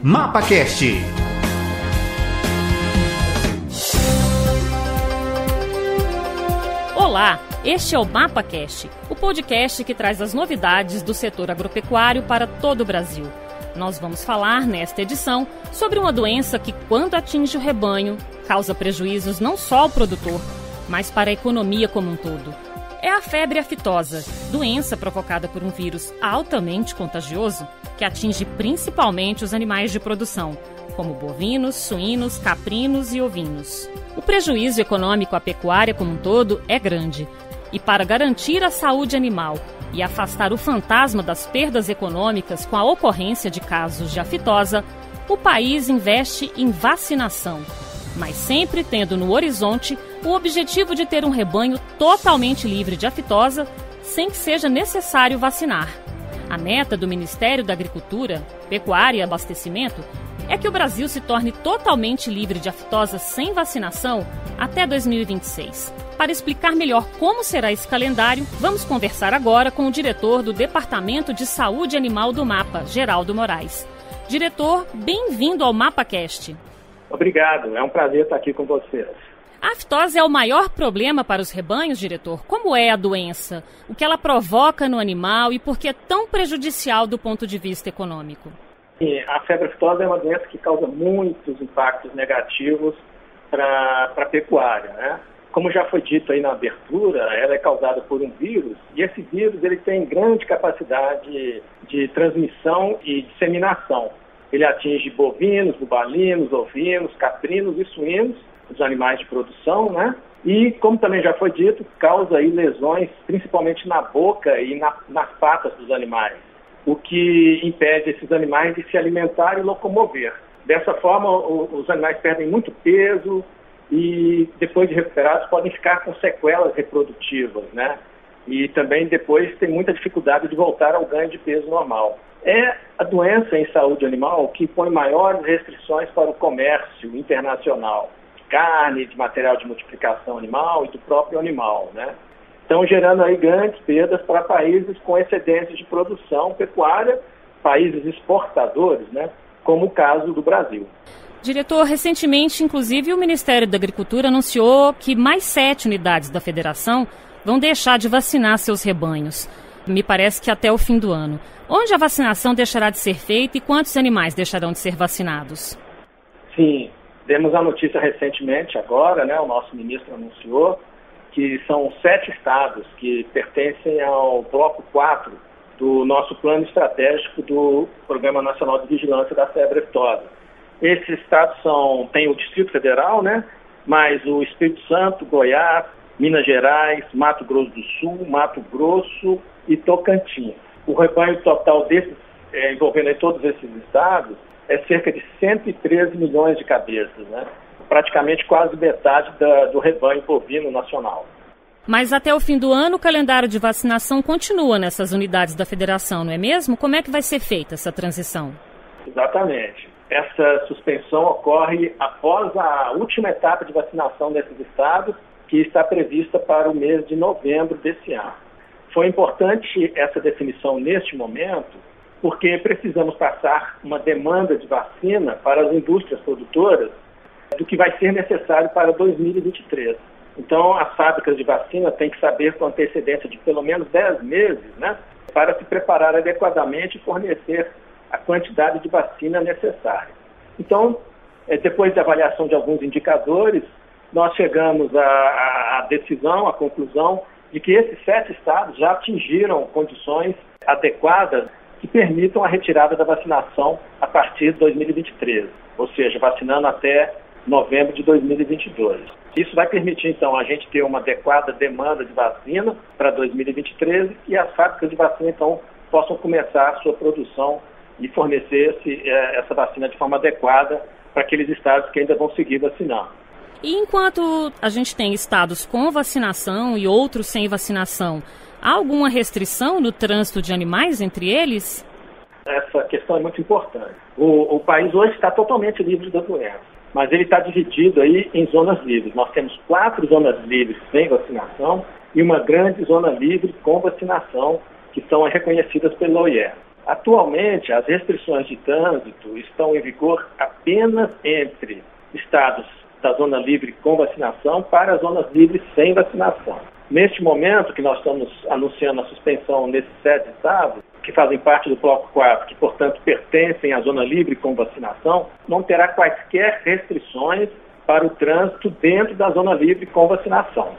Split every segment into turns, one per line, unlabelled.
MapaCast.
Olá, este é o MapaCast, o podcast que traz as novidades do setor agropecuário para todo o Brasil. Nós vamos falar, nesta edição, sobre uma doença que, quando atinge o rebanho, causa prejuízos não só ao produtor, mas para a economia como um todo. É a febre aftosa, doença provocada por um vírus altamente contagioso que atinge principalmente os animais de produção, como bovinos, suínos, caprinos e ovinos. O prejuízo econômico à pecuária como um todo é grande. E para garantir a saúde animal e afastar o fantasma das perdas econômicas com a ocorrência de casos de aftosa, o país investe em vacinação, mas sempre tendo no horizonte o objetivo de ter um rebanho totalmente livre de aftosa, sem que seja necessário vacinar. A meta do Ministério da Agricultura, Pecuária e Abastecimento é que o Brasil se torne totalmente livre de aftosa sem vacinação até 2026. Para explicar melhor como será esse calendário, vamos conversar agora com o diretor do Departamento de Saúde Animal do MAPA, Geraldo Moraes. Diretor, bem-vindo ao MapaCast.
Obrigado, é um prazer estar aqui com vocês.
A aftosa é o maior problema para os rebanhos, diretor? Como é a doença? O que ela provoca no animal e por que é tão prejudicial do ponto de vista econômico?
Sim, a febre aftosa é uma doença que causa muitos impactos negativos para a pecuária, né? Como já foi dito aí na abertura, ela é causada por um vírus e esse vírus ele tem grande capacidade de transmissão e disseminação. Ele atinge bovinos, bubalinos, ovinos, caprinos e suínos, os animais de produção, né? E, como também já foi dito, causa aí lesões, principalmente na boca e nas patas dos animais, o que impede esses animais de se alimentar e locomover. Dessa forma, os animais perdem muito peso e, depois de recuperados, podem ficar com sequelas reprodutivas, né? E também depois tem muita dificuldade de voltar ao ganho de peso normal. É a doença em saúde animal que põe maiores restrições para o comércio internacional de carne, de material de multiplicação animal e do próprio animal, né? Estão gerando aí grandes perdas para países com excedentes de produção pecuária, países exportadores, né? Como o caso do Brasil.
Diretor, recentemente, inclusive, o Ministério da Agricultura anunciou que mais 7 unidades da federação vão deixar de vacinar seus rebanhos. Me parece que até o fim do ano. Onde a vacinação deixará de ser feita e quantos animais deixarão de ser vacinados?
Sim, demos a notícia recentemente agora, né? O nosso ministro anunciou que são 7 estados que pertencem ao bloco 4 do nosso plano estratégico do Programa Nacional de Vigilância da Febre aftosa. Esses estados tem o Distrito Federal, né? Mas o Espírito Santo, Goiás, Minas Gerais, Mato Grosso do Sul, Mato Grosso e Tocantins. O rebanho total desses, envolvendo todos esses estados, é cerca de 113 milhões de cabeças, né? Praticamente quase metade do rebanho bovino nacional.
Mas até o fim do ano o calendário de vacinação continua nessas unidades da federação, não é mesmo? Como é que vai ser feita essa transição?
Exatamente. Essa suspensão ocorre após a última etapa de vacinação desses estados, que está prevista para o mês de novembro desse ano. Foi importante essa definição neste momento, porque precisamos passar uma demanda de vacina para as indústrias produtoras do que vai ser necessário para 2023. Então, as fábricas de vacina têm que saber com antecedência de pelo menos 10 meses, né, para se preparar adequadamente e fornecer a quantidade de vacina necessária. Então, depois da avaliação de alguns indicadores, nós chegamos à decisão, à conclusão de que esses 7 estados já atingiram condições adequadas que permitam a retirada da vacinação a partir de 2023, ou seja, vacinando até novembro de 2022. Isso vai permitir, então, a gente ter uma adequada demanda de vacina para 2023 e as fábricas de vacina, então, possam começar a sua produção e fornecer essa vacina de forma adequada para aqueles estados que ainda vão seguir vacinando.
E enquanto a gente tem estados com vacinação e outros sem vacinação, há alguma restrição no trânsito de animais entre eles?
Essa questão é muito importante. O país hoje está totalmente livre da doença, mas ele está dividido aí em zonas livres. Nós temos 4 zonas livres sem vacinação e uma grande zona livre com vacinação, que são reconhecidas pela OIE. Atualmente, as restrições de trânsito estão em vigor apenas entre estados da zona livre com vacinação para as zonas livres sem vacinação. Neste momento que nós estamos anunciando a suspensão nesses 7 estados, que fazem parte do bloco 4, que, portanto, pertencem à zona livre com vacinação, não terá quaisquer restrições para o trânsito dentro da zona livre com vacinação.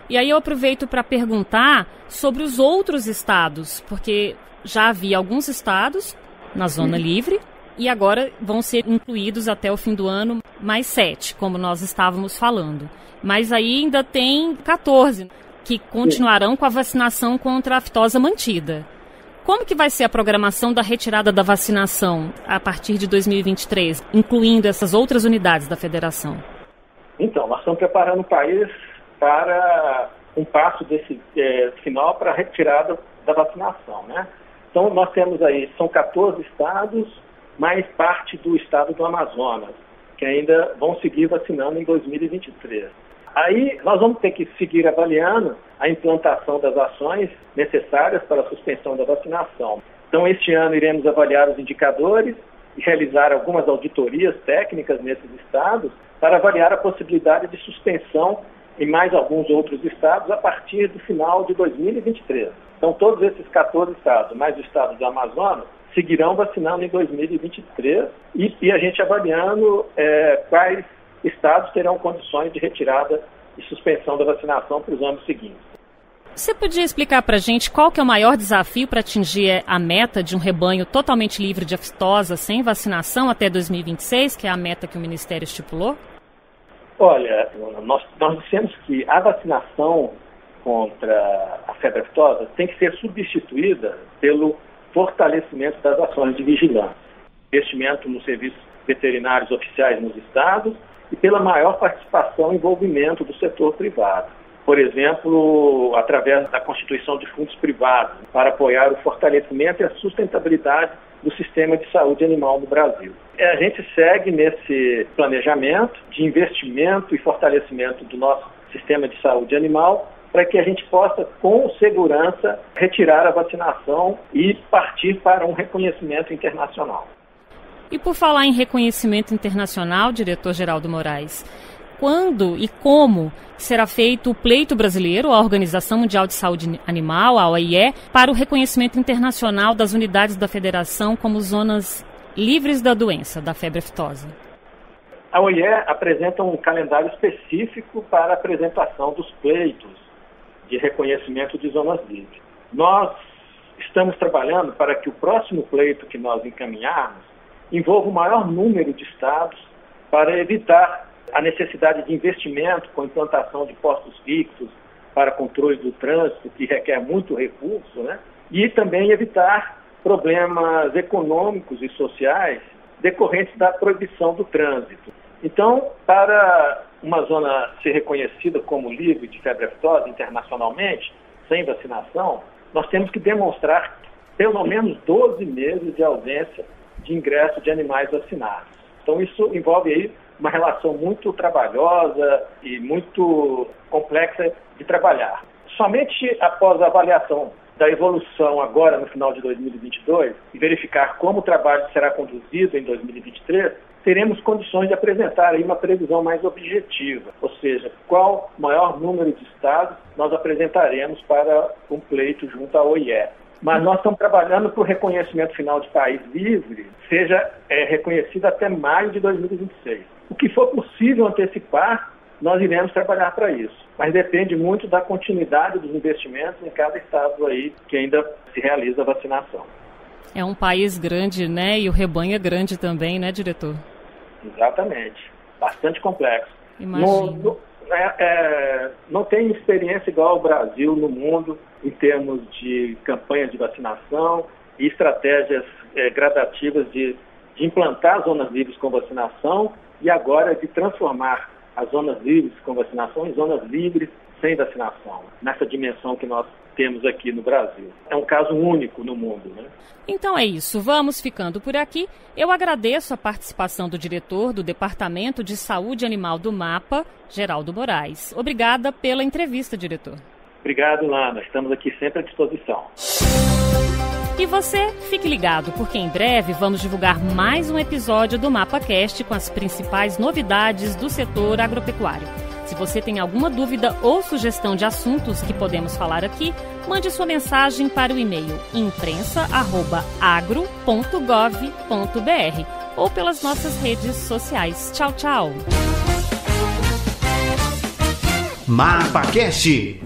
E aí eu aproveito para perguntar sobre os outros estados, porque já havia alguns estados na zona livre e agora vão ser incluídos até o fim do ano mais 7, como nós estávamos falando. Mas aí ainda tem 14 que continuarão com a vacinação contra a aftosa mantida. Como que vai ser a programação da retirada da vacinação a partir de 2023, incluindo essas outras unidades da federação?
Então, nós estamos preparando o país para um passo desse final para a retirada da vacinação, né? Então, nós temos aí, são 14 estados, mais parte do estado do Amazonas, que ainda vão seguir vacinando em 2023. Aí, nós vamos ter que seguir avaliando a implantação das ações necessárias para a suspensão da vacinação. Então, este ano iremos avaliar os indicadores e realizar algumas auditorias técnicas nesses estados para avaliar a possibilidade de suspensão em mais alguns outros estados a partir do final de 2023. Então, todos esses 14 estados, mais o estado do Amazonas, seguirão vacinando em 2023 e a gente avaliando quais estados terão condições de retirada e suspensão da vacinação para os anos seguintes.
Você podia explicar para a gente qual que é o maior desafio para atingir a meta de um rebanho totalmente livre de aftosa sem vacinação até 2026, que é a meta que o Ministério estipulou?
Olha, nós dissemos que a vacinação contra a febre aftosa tem que ser substituída pelo fortalecimento das ações de vigilância, investimento nos serviços veterinários oficiais nos estados e pela maior participação e envolvimento do setor privado. Por exemplo, através da constituição de fundos privados para apoiar o fortalecimento e a sustentabilidade do sistema de saúde animal no Brasil. A gente segue nesse planejamento de investimento e fortalecimento do nosso sistema de saúde animal para que a gente possa, com segurança, retirar a vacinação e partir para um reconhecimento internacional.
E por falar em reconhecimento internacional, diretor Geraldo Moraes, quando e como será feito o pleito brasileiro à Organização Mundial de Saúde Animal, a OIE, para o reconhecimento internacional das unidades da federação como zonas livres da doença, da febre aftosa?
A OIE apresenta um calendário específico para a apresentação dos pleitos de reconhecimento de zonas livres. Nós estamos trabalhando para que o próximo pleito que nós encaminharmos envolva o maior número de estados para evitar a necessidade de investimento com implantação de postos fixos para controle do trânsito, que requer muito recurso, né? E também evitar problemas econômicos e sociais decorrentes da proibição do trânsito. Então, para uma zona ser reconhecida como livre de febre aftosa internacionalmente, sem vacinação, nós temos que demonstrar pelo menos 12 meses de ausência de ingresso de animais vacinados. Então, isso envolve aí uma relação muito trabalhosa e muito complexa de trabalhar. Somente após a avaliação da evolução agora no final de 2022 e verificar como o trabalho será conduzido em 2023, teremos condições de apresentar aí uma previsão mais objetiva, ou seja, qual maior número de estados nós apresentaremos para um pleito junto à OIE. Mas nós estamos trabalhando para o reconhecimento final de país livre seja reconhecido até maio de 2026. O que for possível antecipar, nós iremos trabalhar para isso. Mas depende muito da continuidade dos investimentos em cada estado aí que ainda se realiza a vacinação.
É um país grande, né? E o rebanho é grande também, né, diretor?
Exatamente. Bastante complexo.
Imagino.
Não tem experiência igual ao Brasil no mundo em termos de campanha de vacinação e estratégias gradativas de implantar zonas livres com vacinação e agora de transformar as zonas livres com vacinação em zonas livres sem vacinação, nessa dimensão que nós temos aqui no Brasil. É um caso único no mundo, né?
Então é isso, vamos ficando por aqui. Eu agradeço a participação do diretor do Departamento de Saúde Animal do MAPA, Geraldo Moraes. Obrigada pela entrevista, diretor.
Obrigado, Lana. Estamos aqui sempre à disposição.
E você, fique ligado, porque em breve vamos divulgar mais um episódio do MapaCast com as principais novidades do setor agropecuário. Se você tem alguma dúvida ou sugestão de assuntos que podemos falar aqui, mande sua mensagem para o e-mail imprensa@agro.gov.br ou pelas nossas redes sociais. Tchau, tchau!
MapaCast.